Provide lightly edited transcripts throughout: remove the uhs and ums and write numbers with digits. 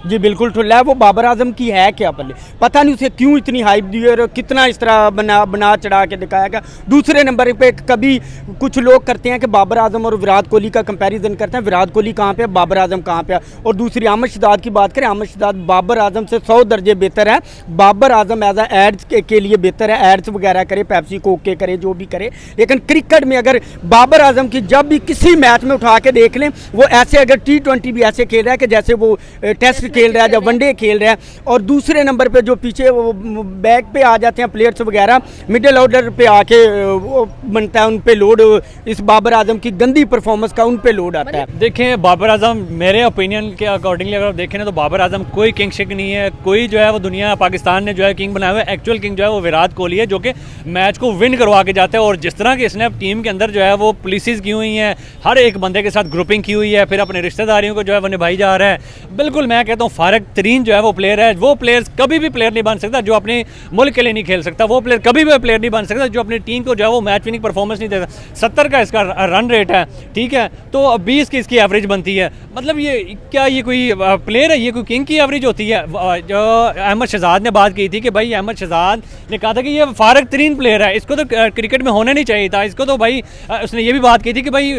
जी बिल्कुल ठुल्ला है। वो बाबर आजम की है क्या पल्ले, पता नहीं उसे क्यों इतनी हाइप दी और कितना इस तरह बना चढ़ा के दिखाया गया। दूसरे नंबर पे कभी कुछ लोग करते हैं कि बाबर आजम और विराट कोहली का कंपैरिजन करते हैं, विराट कोहली कहाँ पे है, बाबर आजम कहाँ पे है। और दूसरी अहमद शहजाद की बात करें, अहमद शहजाद बाबर आजम से 100 दर्जे बेहतर है। बाबर आजम एज एड्स के लिए बेहतर है, एड्स वगैरह करे, पेप्सी कोक के करे, जो भी करे। लेकिन क्रिकेट में अगर बाबर आजम की जब भी किसी मैच में उठा के देख लें, वो ऐसे अगर T20 भी ऐसे खेल रहा है कि जैसे वो टेस्ट खेल रहा है या वनडे खेल रहा है। और दूसरे नंबर पे जो पीछे वो बैक पे आ जाते हैं प्लेयर्स वगैरह, मिडिल ऑर्डर पे आके वो बनता है उन पे लोड, इस बाबर आजम की गंदी परफॉर्मेंस का उन पे लोड आता है। देखें बाबर आजम मेरे ओपिनियन के अकॉर्डिंगली अगर आप देखें ना तो बाबर आजम कोई किंग शिक नहीं है, कोई जो है वो दुनिया पाकिस्तान ने जो है किंग बनाया हुआ है। एक्चुअल किंग जो है वो विराट कोहली है, जो कि मैच को विन करवा के जाता है। और जिस तरह की इसने टीम के अंदर जो है वो पुलिसेस की हुई हैं, हर एक बंदे के साथ ग्रुपिंग की हुई है, फिर अपने रिश्तेदारियों को जो है वो निभाई जा रहा है। बिल्कुल मैं कहता हूँ फारग तरीन जो है वो प्लेयर है। वो प्लेयर कभी भी प्लेयर नहीं बन सकता जो अपने मुल्क के लिए नहीं खेल सकता। वो प्लेयर कभी भी प्लेयर नहीं बन सकता जो अपनी टीम को जो है वो मैच विनिंग परफॉर्मेंस नहीं देता। 70 का इसका रन रेट है, ठीक है, तो 20 की इसकी एवरेज बनती है। मतलब ये क्या ये कोई प्लेयर है, ये कोई किंग की एवरेज होती है। जो अहमद शहजाद ने बात की थी कि भाई अहमद शहजाद ने कहा था कि ये फारग तरीन प्लेयर है, इसको तो क्रिकेट में होना नहीं चाहिए था। इसको तो भाई उसने ये भी बात की थी कि भाई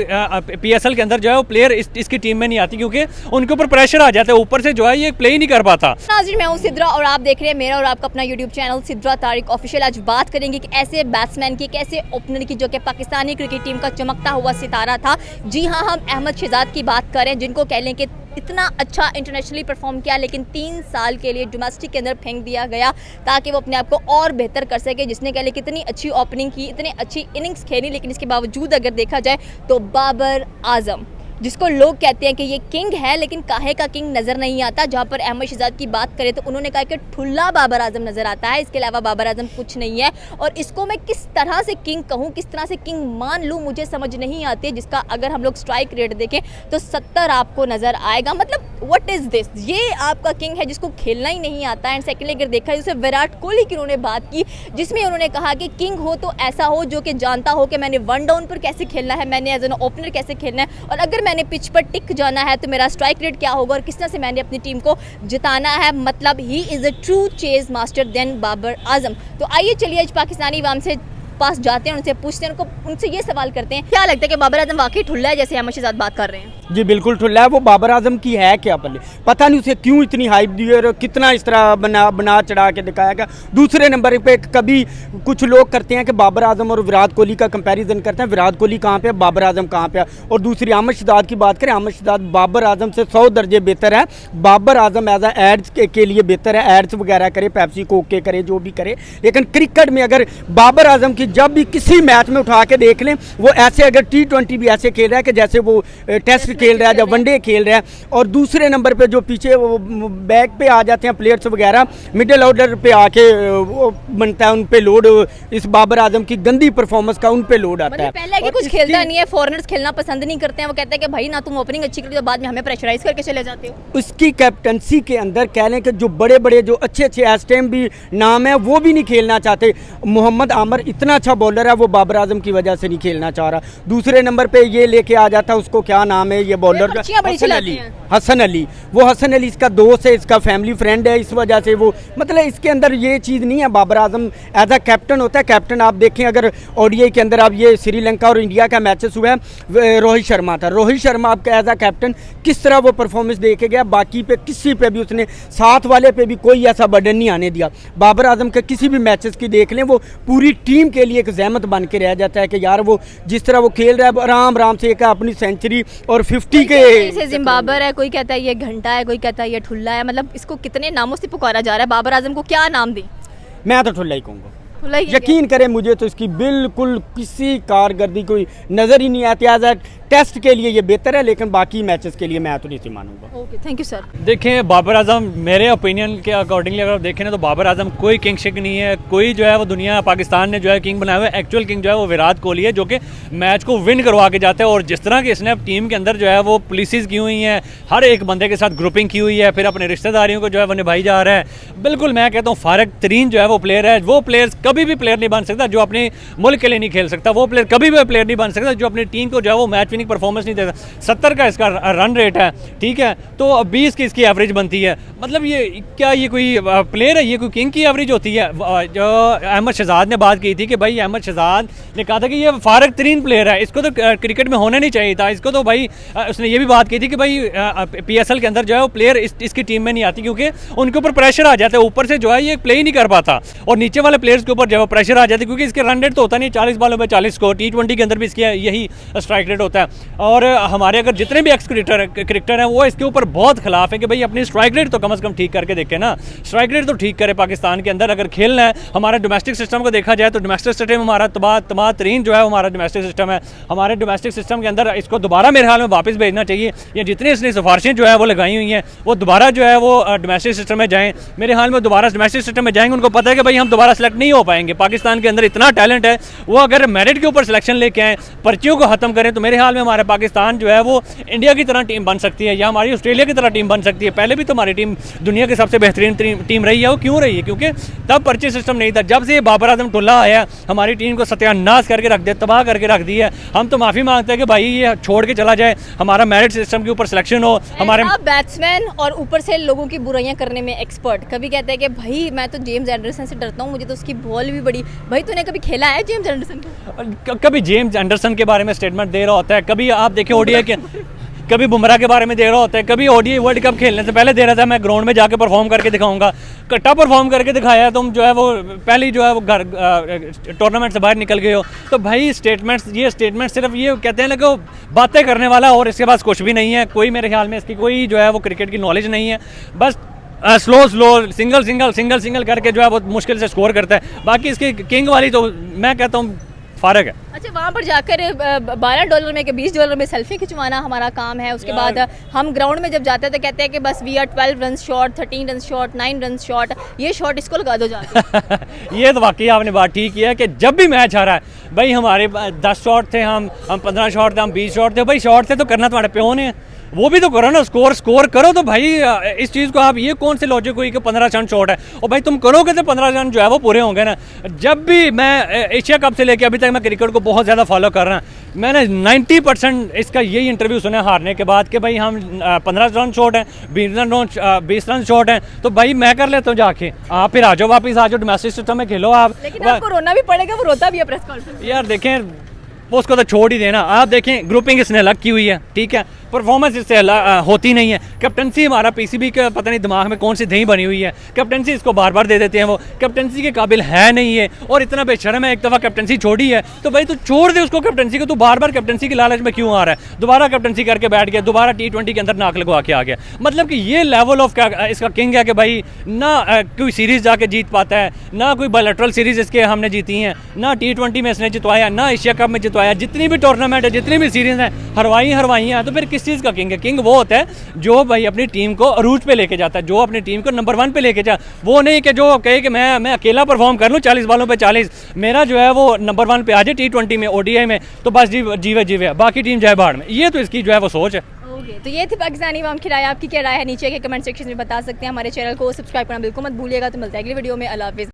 PSL के अंदर जो है वो प्लेयर इसकी टीम में नहीं आती क्योंकि उनके ऊपर प्रेशर आ जाता है, ऊपर से जो है ये प्ले ही नहीं कर पाता। नाज़रीन, मैं हूं सिद्रा और आप देख रहे हैं मेरा और आपका अपना YouTube channel Sidra Tariq official. आज बात करेंगे कि ऐसे बैट्समैन की, कैसे ओपनर की जो कि पाकिस्तानी क्रिकेट टीम का चमकता हुआ सितारा था। जी हाँ, हम अहमद शहजाद की बात करें, जिनको कह लें कि इतना अच्छा इंटरनेशनली परफॉर्म किया, लेकिन 3 साल के लिए डोमेस्टिक के अंदर फेंक दिया गया ताकि वो अपने आप को और बेहतर कर सके। जिसने कह लें कितनी अच्छी ओपनिंग की, इतनी अच्छी इनिंग्स खेली, लेकिन इसके बावजूद अगर देखा जाए तो बाबर आजम, जिसको लोग कहते हैं कि ये किंग है, लेकिन काहे का किंग नज़र नहीं आता। जहाँ पर अहमद शहजाद की बात करें तो उन्होंने कहा कि ठुल्ला बाबर आजम नज़र आता है, इसके अलावा बाबर आजम कुछ नहीं है। और इसको मैं किस तरह से किंग कहूँ, किस तरह से किंग मान लूँ, मुझे समझ नहीं आती। जिसका अगर हम लोग स्ट्राइक रेट देखें तो 70 आपको नज़र आएगा। मतलब व्हाट इज़ दिस, ये आपका किंग है जिसको खेलना ही नहीं आता। एंड सेकेंडली अगर देखा जाए तो विराट कोहली की उन्होंने बात की, जिसमें उन्होंने कहा कि किंग हो तो ऐसा हो जो कि जानता हो कि मैंने वन डाउन पर कैसे खेलना है, मैंने एज एन ओपनर कैसे खेलना है, और अगर मैंने पिच पर टिक जाना है तो मेरा स्ट्राइक रेट क्या होगा और किस तरह से मैंने अपनी टीम को जिताना है। मतलब he is a true chase master than Babar Azam. तो आइए चलिए आज पाकिस्तानी अवाम से पास जाते हैं, उनसे पूछते हैं, उनसे ये सवाल करते हैं, क्या लगता है कि बाबर आजम वाकई ठुल्ला है जैसे अहमद शहजाद बात कर रहे हैं? जी बिल्कुल ठुल्ला है। वो बाबर आजम की है क्या पल्ले, पता नहीं उसे क्यों इतनी हाइप दी और कितना इस तरह बना चढ़ा के दिखाया गया। दूसरे नंबर पे कभी कुछ लोग करते हैं कि बाबर आजम और विराट कोहली का कंपैरिजन करते हैं, विराट कोहली कहाँ पे है, बाबर आजम कहाँ पे है। और दूसरी अहमद शहजाद की बात करें, अहमद शहजाद बाबर आजम से 100 दर्जे बेहतर है। बाबर आजम एज एड्स के लिए बेहतर है, एड्स वगैरह करे, पेप्सी कोक के करे, जो भी करे। लेकिन क्रिकेट में अगर बाबर आजम की जब भी किसी मैच में उठा के देख लें, वो ऐसे अगर T20 भी ऐसे खेल रहा है कि जैसे वो टेस्ट खेल रहा है या वनडे खेल रहा है। और दूसरे नंबर पे जो पीछे वो बैक पे आ जाते हैं प्लेयर्स वगैरह, मिडिल ऑर्डर पे आके वो बनता है उन पे लोड, इस बाबर आजम की गंदी परफॉर्मेंस का उन पे लोड आता है। पहले कि कुछ खेलता नहीं है, फॉरेनर्स खेलना पसंद नहीं करते हैं, वो कहते हैं कि भाई ना तुम ओपनिंग अच्छी करी तो बाद में हमें प्रेशराइज करके चले जाते हो। उसकी कैप्टनसी के अंदर कह लें कि जो बड़े बड़े जो अच्छे इस टाइम भी नाम है वो भी नहीं खेलना चाहते। मोहम्मद आमर इतना अच्छा बॉलर है, वो बाबर आजम की वजह से नहीं खेलना चाह रहा। दूसरे नंबर पे ये लेके आ जाता, उसको क्या नाम है ये बॉलर का, हसन अली। वो हसन अली इसका दोस्त है, इसका फैमिली फ्रेंड है, इस वजह से वो मतलब इसके अंदर ये चीज़ नहीं है। Babar Azam as a captain होता है। कैप्टन आप देखें अगर ODI के अंदर आप ये श्रीलंका और इंडिया का मैचेस हुआ है, रोहित शर्मा था। रोहित शर्मा आपका एज अ कैप्टन किस तरह वो परफॉर्मेंस दे के गया, बाकी पे किसी पे भी उसने साथ वाले पे भी कोई ऐसा बर्डन नहीं आने दिया। बाबर आजम के किसी भी मैचेस की देख लें, वो पूरी टीम के लिए एक ज़हमत बन के रह जाता है कि यार वो जिस तरह वो खेल रहा है आराम आराम से एक अपनी सेंचुरी और 50 के जिम्बाबर है, कोई कहता है ये घंटा है, कोई कहता है ये ठुल्ला है। मतलब इसको कितने नामों से पुकारा जा रहा है, बाबर आजम को क्या नाम दी? मैं तो ठुल्ला ही कहूँगा। यकीन करें मुझे तो इसकी बिल्कुल किसी कारकर्दगी कोई नज़र ही नहीं आती। एज ए टेस्ट के लिए ये बेहतर है, लेकिन बाकी मैचेस के लिए मैं तो नहीं मानूंगा। Okay, thank you sir. देखें बाबर आजम मेरे ओपिनियन के अकॉर्डिंगली अगर आप देखें ना तो बाबर आजम कोई किंग शिक नहीं है, कोई जो है वो दुनिया पाकिस्तान ने जो है किंग बनाया हुआ है। एक्चुअल किंग जो है वो विराट कोहली है, जो कि मैच को विन करवा के जाता है। और जिस तरह की इसने टीम के अंदर जो है वो पुलिसेस की हुई हैं, हर एक बंदे के साथ ग्रुपिंग की हुई है, फिर अपने रिश्तेदारियों को जो है वो निभाई जा रहा है। बिल्कुल मैं कहता हूँ फारग तरीन जो है वो प्लेयर है। वो प्लेयर कभी भी प्लेयर नहीं बन सकता जो अपने मुल्क के लिए नहीं खेल सकता। वो प्लेयर कभी भी प्लेयर नहीं बन सकता जो अपनी टीम को जो है वो मैच स्पिनिंग परफॉर्मेंस नहीं देता, 70 का इसका रन रेट है, ठीक है, तो 20 की इसकी एवरेज बनती है। मतलब ये क्या ये कोई प्लेयर है, ये कोई किंग की एवरेज होती है? जो अहमद शहजाद ने बात की थी कि भाई अहमद शहजाद ने कहा था कि ये फारग तरीन प्लेयर है, इसको तो क्रिकेट में होना नहीं चाहिए था, इसको तो भाई उसने ये भी बात की थी कि भाई PSL के अंदर जो है वो प्लेयर इसकी टीम में नहीं आती क्योंकि उनके ऊपर प्रेशर आ जाता है, ऊपर से जो है ये प्ले ही नहीं कर पाता और नीचे वाले प्लेयर्स के ऊपर जो है प्रेशर आ जाता है क्योंकि इसके रन रेट तो होता नहीं, 40 बॉलों में 40 स्कोर, T20 के अंदर भी इसकी यही स्ट्राइक रेट होता है। और हमारे अगर जितने भी एक्स क्रिकेटर हैं वो इसके ऊपर बहुत खिलाफ है कि भाई अपनी स्ट्राइक रेट तो कम से कम ठीक करके देखें ना, स्ट्राइक रेट तो ठीक करे पाकिस्तान के अंदर अगर खेलना है। हमारे डोमेस्टिक सिस्टम को देखा जाए तो डोमेस्टिक सिस्टम हमारा तबाह तरीन जो है हमारा डोमेस्टिक सिस्टम है। हमारे डोमेस्टिक सिस्टम के अंदर इसको दोबारा मेरे ख्याल में वापस भेजना चाहिए, ये जितनी इसने सिफारिशें जो है वो लगाई हुई हैं वो दोबारा जो है वो डोमेस्टिक सिस्टम में जाएँ। मेरे ख्याल में दोबारा डोमेस्टिक सिस्टम में जाएंगे, उनको पता है कि भाई हम दोबारा सेलेक्ट नहीं हो पाएंगे, पाकिस्तान के अंदर इतना टैलेंट है, वो अगर मेरिट के ऊपर सिलेक्शन लेके आएँ, पर्चियों को ख़त्म करें तो मेरे ख्याल में हमारे पाकिस्तान जो है वो इंडिया की तरह टीम बन सकती है या हमारी ऑस्ट्रेलिया की तरह टीम बन सकती है। पहले भी तो हमारी टीम दुनिया की सबसे बेहतरीन टीम रही है, वो क्यों रही है? क्योंकि तब पर्ची सिस्टम नहीं था। जब से ये बाबर आजम टुल्ला आया हमारी टीम को सत्यानाश करके रख दिया, तबाह करके रख दी है। हम तो माफ़ी मांगते हैं कि भाई ये छोड़ के चला जाए, हमारा मेरिट सिस्टम के ऊपर सिलेक्शन हो। हमारे बैट्समैन और ऊपर से लोगों की बुराइयां करने में एक्सपर्ट, कभी कहते हैं कि भाई मैं तो जेम्स एंडरसन से डरता हूँ, मुझे तो उसकी बॉल भी बड़ी। भाई तूने कभी खेला है जेम्स एंडरसन को? कभी जेम्स एंडरसन के बारे में स्टेटमेंट दे रहा होता है, कभी आप देखिए ओडीआई के, कभी बुमराह के बारे में दे रहा होता है, कभी ओडीआई वर्ल्ड कप खेलने से पहले दे रहा था मैं ग्राउंड में जाके परफॉर्म करके दिखाऊंगा। कट्टा परफॉर्म करके दिखाया तुम जो है वो पहले जो है वो घर टूर्नामेंट से बाहर निकल गए हो। तो भाई स्टेटमेंट्स, ये स्टेटमेंट सिर्फ ये कहते हैं ना कि बातें करने वाला और इसके पास कुछ भी नहीं है, कोई मेरे ख्याल में इसकी कोई जो है वो क्रिकेट की नॉलेज नहीं है, बस स्लो सिंगल करके जो है वो मुश्किल से स्कोर करता है। बाकी इसकी किंग वाली तो मैं कहता हूँ फारग है। अच्छा, वहाँ पर जाकर $12 में कि $20 में सेल्फी खिंचवाना हमारा काम है, उसके बाद हम ग्राउंड में जब जाते हैं तो कहते हैं कि बस we are 12 run shot, 13 run shot, 9 run shot, ये शॉट इसको लगा दो जाके। ये तो वाकई आपने बात ठीक की है कि जब भी मैच आ रहा है भाई हमारे 10 शॉट थे, हम 15 शॉट थे, हम 20 शॉट थे। भाई शॉट थे तो करना तुम्हारे प्यो ने, वो भी तो करो ना, स्कोर करो। तो भाई इस चीज़ को आप, ये कौन से लॉजिक हुई कि 15 रन शॉट है और भाई तुम करोगे तो 15 रन जो है वो पूरे होंगे ना। जब भी मैं एशिया कप से लेके अभी तक मैं क्रिकेट को बहुत ज़्यादा फॉलो कर रहा हूँ, मैंने 90% इसका यही इंटरव्यू सुना हारने के बाद कि भाई हम 15 रन शॉट हैं, 20 रन शॉट हैं, तो भाई मैं कर लेता हूँ जाके, आप फिर आ जाओ, वापस आ जाओ, डोमेस्टिक सिस्टम में खेलो आप। लेकिन आपको रोना भी पड़ेगा, वो रोता भी है प्रेस कॉन्फ्रेंस। यार देखें, वो उसको तो छोड़ ही देना। आप देखें ग्रुपिंग इसने अलग की हुई है, ठीक है, परफॉर्मेंस इससे होती नहीं है। कैप्टनसी हमारा पीसीबी का पता नहीं दिमाग में कौन सी दही बनी हुई है, कैप्टनसी इसको बार बार दे देते हैं, वो कैप्टनसी के काबिल है नहीं है और इतना बेशर्म है। एक दफ़ा कैप्टनसी छोड़ी है तो भाई तू छोड़ दे उसको कैप्टनसी को, तू बार बार कैप्टनसी की लालच में क्यों आ रहा है? दोबारा कैप्टनसी करके बैठ गया, दोबारा T20 के अंदर नाक लगवा के आ गया। मतलब कि ये लेवल ऑफ क्या इसका किंग है कि भाई ना कोई सीरीज़ जाके जीत पाता है, ना कोई बायलैटरल सीरीज़ इसके हमने जीती हैं, ना T20 में इसने जितवाया, ना एशिया कप में जितवाया। जितनी भी टूर्नामेंट है, जितनी भी सीरीज़ हैं हरवाई हैं, तो फिर किस चीज़ का किंग है? किंग वो होता है जो भाई अपनी टीम को अरूज पे लेके जाता है, जो अपनी टीम को नंबर 1 पे लेके जा, वो नहीं कि जो कहे कि मैं अकेला परफॉर्म कर लूँ 40 बॉलों पे 40, मेरा जो है वो नंबर 1 पे आ जाए T20 में, ODI में, तो बस जीवे बाकी टीम जाए बाहर में। ये तो इसकी जो है वो सोच है। तो ये थी पाकिस्तानी अवाम की राय। आपकी क्या राय है नीचे के कमेंट सेक्शन में बता सकते हैं। हमारे चैनल को सब्सक्राइब करना बिल्कुल मत भूलिएगा। तो मिलता है अगली वीडियो में। अल्लाह हाफिज़।